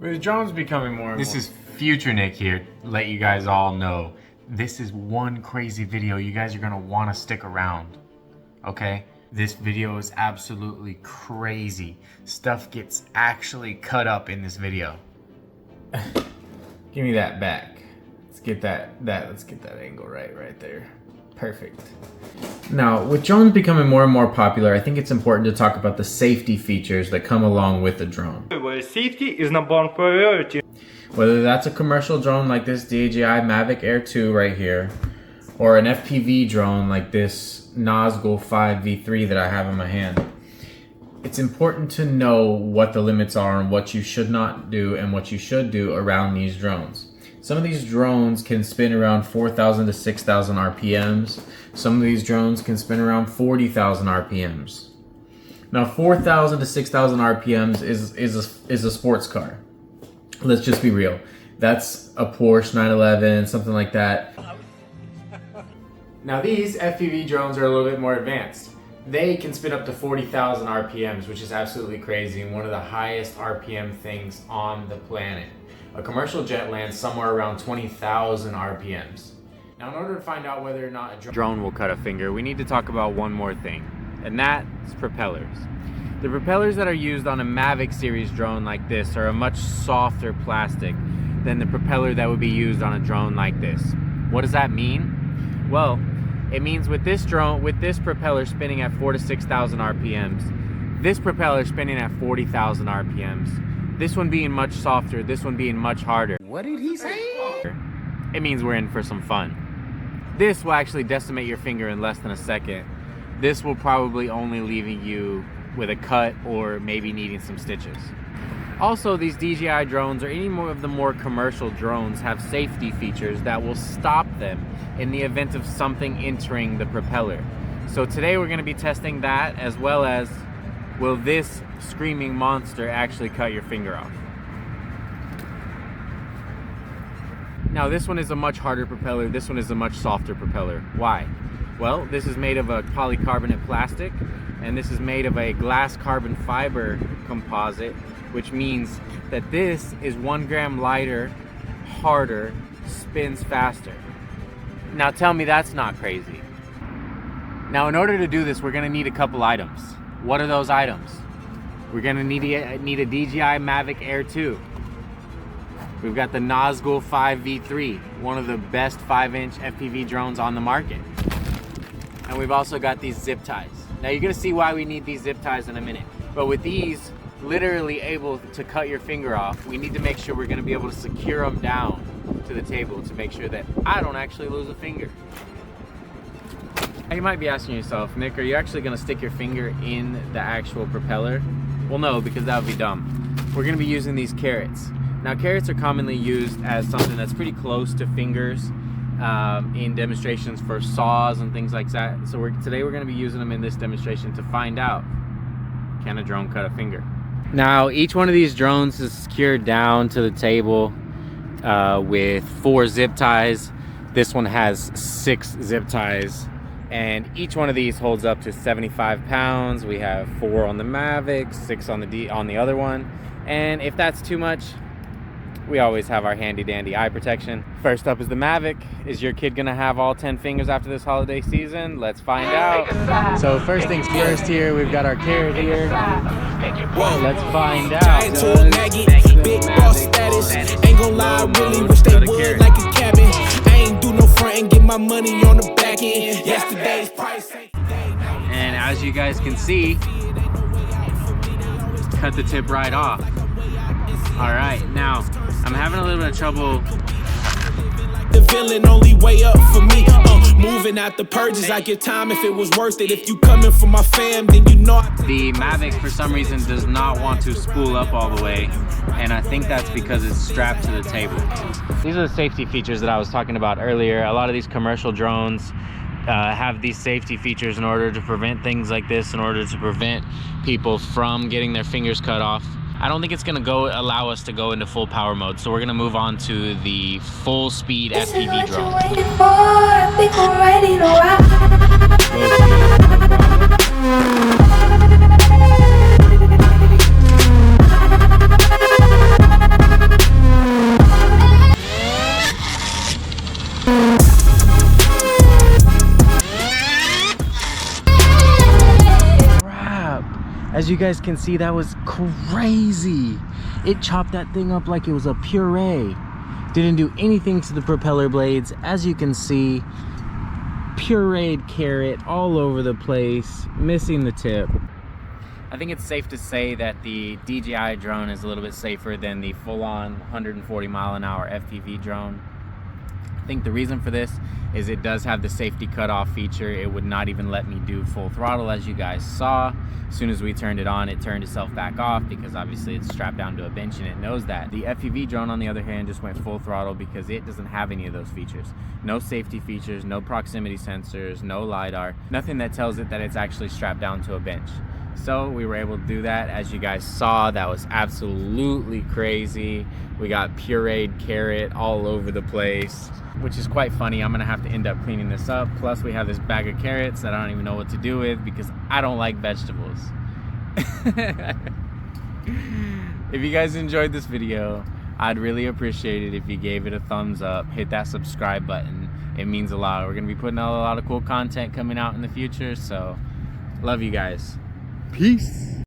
With drones becoming more and This more. is Future Nick here, let you guys all know. This is one crazy video. You guys are gonna wanna stick around, okay? This video is absolutely crazy. Stuff gets actually cut up in this video. Give me that back. Let's get that angle right there. Perfect. Now, with drones becoming more and more popular, I think it's important to talk about the safety features that come along with a drone. Safety is number one priority. Whether that's a commercial drone like this DJI Mavic Air 2 right here, or an FPV drone like this Goggles V2 that I have in my hand, it's important to know what the limits are and what you should not do and what you should do around these drones. Some of these drones can spin around 4,000 to 6,000 RPMs. Some of these drones can spin around 40,000 RPMs. Now 4,000 to 6,000 RPMs is a sports car. Let's just be real. That's a Porsche 911, something like that. Now these FPV drones are a little bit more advanced. They can spin up to 40,000 RPMs, which is absolutely crazy and one of the highest RPM things on the planet. A commercial jet lands somewhere around 20,000 RPMs. Now in order to find out whether or not a drone will cut a finger, we need to talk about one more thing, and that's propellers. The propellers that are used on a Mavic series drone like this are a much softer plastic than the propeller that would be used on a drone like this. What does that mean? Well, it means with this drone, with this propeller spinning at 4,000 to 6,000 RPMs, this propeller spinning at 40,000 RPMs, this one being much softer, this one being much harder. What did he say? It means we're in for some fun. This will actually decimate your finger in less than a second. This will probably only leaving you with a cut or maybe needing some stitches. Also, these DJI drones or any more of the more commercial drones have safety features that will stop them in the event of something entering the propeller. So today we're going to be testing that, as well as will this screaming monster actually cut your finger off. Now this one is a much harder propeller, this one is a much softer propeller. Why? Well, this is made of a polycarbonate plastic, and this is made of a glass carbon fiber composite, which means that this is 1 gram lighter, harder, spins faster. Now tell me that's not crazy. Now in order to do this, we're gonna need a couple items. What are those items? We're gonna need a DJI Mavic Air 2. We've got the Goggles V2, one of the best 5-inch FPV drones on the market. And we've also got these zip ties. Now you're gonna see why we need these zip ties in a minute. But with these literally able to cut your finger off, we need to make sure we're gonna be able to secure them down to the table to make sure that I don't actually lose a finger. Now you might be asking yourself, Nick, are you actually gonna stick your finger in the actual propeller? Well, no, because that would be dumb. We're gonna be using these carrots. Now carrots are commonly used as something that's pretty close to fingers in demonstrations for saws and things like that. So today we're gonna be using them in this demonstration to find out, can a drone cut a finger? Now each one of these drones is secured down to the table with 4 zip ties. This one has 6 zip ties, and each one of these holds up to 75 pounds. We have 4 on the Mavic, 6 on the other one, and if that's too much, we always have our handy dandy eye protection. First up is the Mavic. Is your kid gonna have all 10 fingers after this holiday season? Let's find out. So first things first here, we've got our carrot here. Let's find out. Big boss status. Ain't gonna lie, really wish they would like a cabin. I ain't do no front and get my money on the back end. Yesterday's price. And as you guys can see, cut the tip right off. All right, now I'm having a little bit of trouble. The villain only way up for me. Moving out the purges, I give time if it was worth it. If you coming for my fam, then you know. The Mavic for some reason does not want to spool up all the way, and I think that's because it's strapped to the table. These are the safety features that I was talking about earlier. A lot of these commercial drones have these safety features in order to prevent things like this, in order to prevent people from getting their fingers cut off. I don't think it's gonna allow us to go into full power mode, so we're gonna move on to the full speed FPV drone. As you guys can see, that was crazy. It chopped that thing up like it was a puree. Didn't do anything to the propeller blades. As you can see, pureed carrot all over the place, missing the tip. I think it's safe to say that the DJI drone is a little bit safer than the full-on 140-mile-an-hour FPV drone. I think the reason for this is it does have the safety cutoff feature. It would not even let me do full throttle, as you guys saw. As soon as we turned it on, it turned itself back off because obviously it's strapped down to a bench and it knows that. The FPV drone, on the other hand, just went full throttle because it doesn't have any of those features. No safety features, no proximity sensors, no LiDAR, nothing that tells it that it's actually strapped down to a bench. So we were able to do that. As you guys saw, that was absolutely crazy. We got pureed carrot all over the place, which is quite funny. I'm gonna have to end up cleaning this up. Plus we have this bag of carrots that I don't even know what to do with because I don't like vegetables. If you guys enjoyed this video, I'd really appreciate it if you gave it a thumbs up, hit that subscribe button. It means a lot. We're gonna be putting out a lot of cool content coming out in the future, so love you guys. Peace.